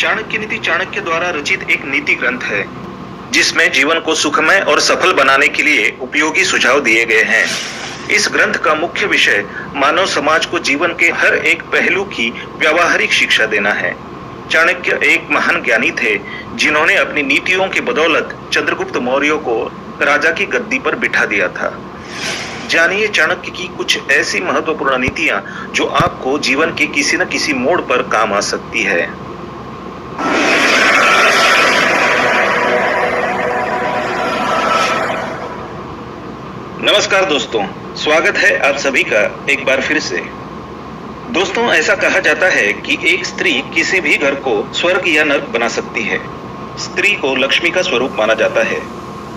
चाणक्य नीति चाणक्य द्वारा रचित एक नीति ग्रंथ है जिसमें जीवन को सुखमय और सफल बनाने के लिए उपयोगी सुझाव दिए गए हैं। इस ग्रंथ का मुख्य विषय मानव समाज को जीवन के हर एक पहलू की व्यावहारिक शिक्षा देना है। चाणक्य एक महान ज्ञानी थे जिन्होंने अपनी नीतियों की बदौलत चंद्रगुप्त मौर्य को राजा की गद्दी पर बिठा दिया था। जानिए चाणक्य की कुछ ऐसी महत्वपूर्ण नीतियां जो आपको जीवन के किसी न किसी मोड़ पर काम आ सकती है। नमस्कार दोस्तों, स्वागत है आप सभी का एक बार फिर से। दोस्तों, ऐसा कहा जाता है कि एक स्त्री किसी भी घर को स्वर्ग या नर्क बना सकती है। स्त्री को लक्ष्मी का स्वरूप माना जाता है,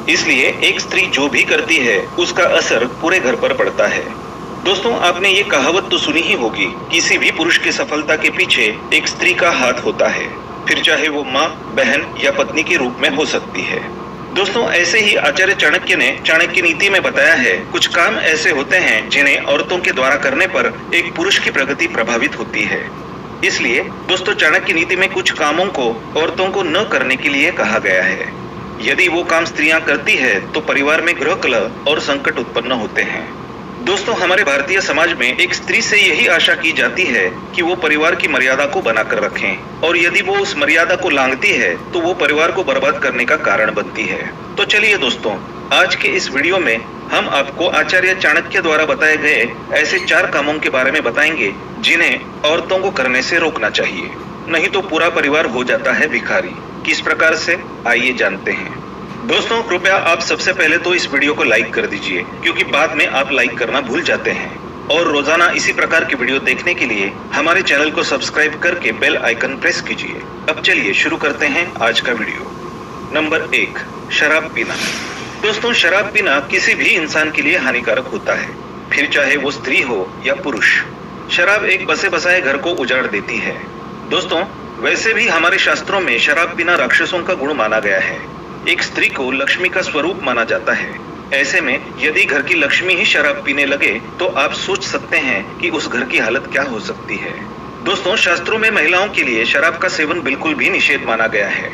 इसलिए एक स्त्री जो भी करती है उसका असर पूरे घर पर पड़ता है। दोस्तों, आपने ये कहावत तो सुनी ही होगी, किसी भी पुरुष की सफलता के पीछे एक स्त्री का हाथ होता है, फिर चाहे वो माँ, बहन या पत्नी के रूप में हो सकती है। दोस्तों, ऐसे ही आचार्य चाणक्य ने चाणक्य नीति में बताया है, कुछ काम ऐसे होते हैं जिन्हें औरतों के द्वारा करने पर एक पुरुष की प्रगति प्रभावित होती है। इसलिए दोस्तों, चाणक्य नीति में कुछ कामों को औरतों को न करने के लिए कहा गया है। यदि वो काम स्त्रियां करती है तो परिवार में गृह कलह और संकट उत्पन्न होते हैं। दोस्तों, हमारे भारतीय समाज में एक स्त्री से यही आशा की जाती है कि वो परिवार की मर्यादा को बनाकर रखें, और यदि वो उस मर्यादा को लांघती है तो वो परिवार को बर्बाद करने का कारण बनती है। तो चलिए दोस्तों, आज के इस वीडियो में हम आपको आचार्य चाणक्य द्वारा बताए गए ऐसे 4 कामों के बारे में बताएंगे जिन्हें औरतों को करने से रोकना चाहिए, नहीं तो पूरा परिवार हो जाता है भिखारी। किस प्रकार से, आइए जानते हैं। दोस्तों, कृपया आप सबसे पहले तो इस वीडियो को लाइक कर दीजिए, क्योंकि बाद में आप लाइक करना भूल जाते हैं। और रोजाना इसी प्रकार की वीडियो देखने के लिए हमारे चैनल को सब्सक्राइब करके बेल आइकन प्रेस कीजिए। अब चलिए शुरू करते हैं आज का वीडियो। नंबर 1, शराब पीना। दोस्तों, शराब पीना किसी भी इंसान के लिए हानिकारक होता है, फिर चाहे वो स्त्री हो या पुरुष। शराब एक बसे बसाए घर को उजाड़ देती है। दोस्तों, वैसे भी हमारे शास्त्रों में शराब पीना राक्षसों का गुण माना गया है। एक स्त्री को लक्ष्मी का स्वरूप माना जाता है। ऐसे में यदि घर की लक्ष्मी ही शराब पीने लगे तो आप सोच सकते हैं कि उस घर की हालत क्या हो सकती है। दोस्तों, शास्त्रों में महिलाओं के लिए शराब का सेवन बिल्कुल भी निषेध माना गया है।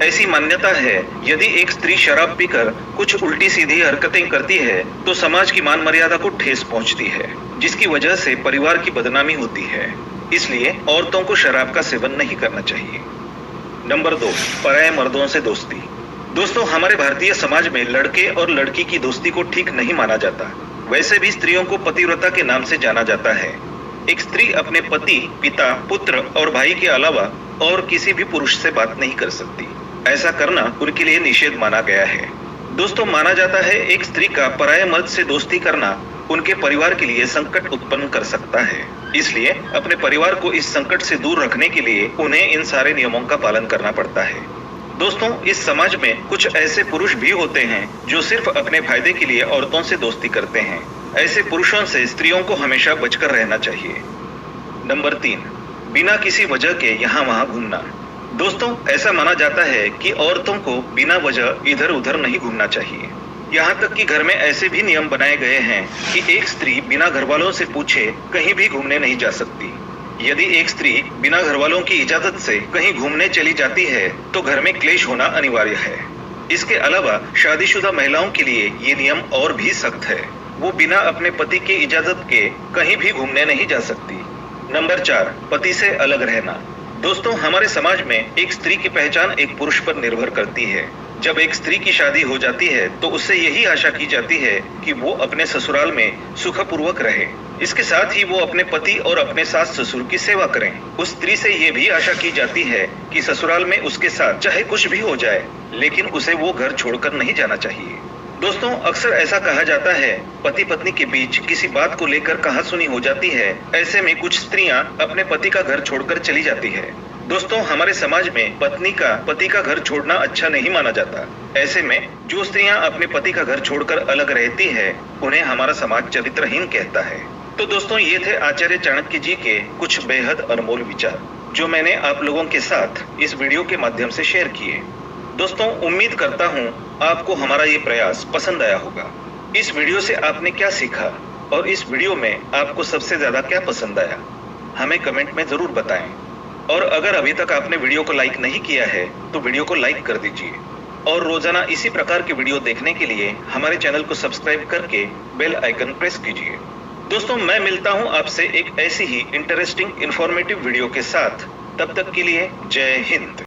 ऐसी मान्यता है, यदि एक स्त्री शराब पीकर कुछ उल्टी सीधी हरकतें करती है तो समाज की मान मर्यादा को ठेस पहुंचती है, जिसकी वजह से परिवार की बदनामी होती है। इसलिए औरतों को शराब का सेवन नहीं करना चाहिए। नंबर 2, पराये मर्दों से दोस्ती। दोस्तों, हमारे भारतीय समाज में लड़के और लड़की की दोस्ती को ठीक नहीं माना जाता। वैसे भी स्त्रियों को पतिव्रता के नाम से जाना जाता है। एक स्त्री अपने पति, पिता, पुत्र और भाई के अलावा और किसी भी पुरुष से बात नहीं कर सकती। ऐसा करना उनके लिए निषेध माना गया है। दोस्तों, माना जाता है एक स्त्री का पराये मर्द से दोस्ती करना उनके परिवार के लिए संकट उत्पन्न कर सकता है। इसलिए अपने परिवार को इस संकट से दूर रखने के लिए उन्हें इन सारे नियमों का पालन करना पड़ता है। दोस्तों, इस समाज में कुछ ऐसे पुरुष भी होते हैं जो सिर्फ अपने फायदे के लिए औरतों से दोस्ती करते हैं। ऐसे पुरुषों से स्त्रियों को हमेशा बचकर रहना चाहिए। नंबर 3, बिना किसी वजह के यहाँ वहाँ घूमना। दोस्तों, ऐसा माना जाता है कि औरतों को बिना वजह इधर उधर नहीं घूमना चाहिए। यहाँ तक कि घर में ऐसे भी नियम बनाए गए हैं कि एक स्त्री बिना घरवालों से पूछे कहीं भी घूमने नहीं जा सकती। यदि एक स्त्री बिना घरवालों की इजाजत से कहीं घूमने चली जाती है तो घर में क्लेश होना अनिवार्य है। इसके अलावा शादीशुदा महिलाओं के लिए ये नियम और भी सख्त है। वो बिना अपने पति की इजाजत के कहीं भी घूमने नहीं जा सकती। नंबर 4, पति से अलग रहना। दोस्तों, हमारे समाज में एक स्त्री की पहचान एक पुरुष पर निर्भर करती है। जब एक स्त्री की शादी हो जाती है तो उससे यही आशा की जाती है कि वो अपने ससुराल में सुखपूर्वक रहे। इसके साथ ही वो अपने पति और अपने सास ससुर की सेवा करें। उस स्त्री से ये भी आशा की जाती है कि ससुराल में उसके साथ चाहे कुछ भी हो जाए, लेकिन उसे वो घर छोड़कर नहीं जाना चाहिए। दोस्तों, अक्सर ऐसा कहा जाता है, पति पत्नी के बीच किसी बात को लेकर कहासुनी हो जाती है। ऐसे में कुछ स्त्रियां अपने पति का घर छोड़कर चली जाती है। दोस्तों, हमारे समाज में पत्नी का पति का घर छोड़ना अच्छा नहीं माना जाता। ऐसे में जो स्त्रियां अपने पति का घर छोड़कर अलग रहती है उन्हें हमारा समाज चरित्रहीन कहता है। तो दोस्तों, ये थे आचार्य चाणक्य जी के कुछ बेहद अनमोल विचार जो मैंने आप लोगों के साथ इस वीडियो के माध्यम से शेयर किए। दोस्तों, उम्मीद करता हूँ आपको हमारा ये प्रयास पसंद आया होगा। इस वीडियो से आपने क्या सीखा और इस वीडियो में आपको सबसे ज्यादा क्या पसंद आया, हमें कमेंट में जरूर बताएं। और अगर अभी तक आपने वीडियो को लाइक नहीं किया है तो वीडियो को लाइक कर दीजिए और रोजाना इसी प्रकार की वीडियो देखने के लिए हमारे चैनल को सब्सक्राइब करके बेल आइकन प्रेस कीजिए। दोस्तों, मैं मिलता हूं आपसे एक ऐसी ही इंटरेस्टिंग इंफॉर्मेटिव वीडियो के साथ। तब तक के लिए जय हिंद।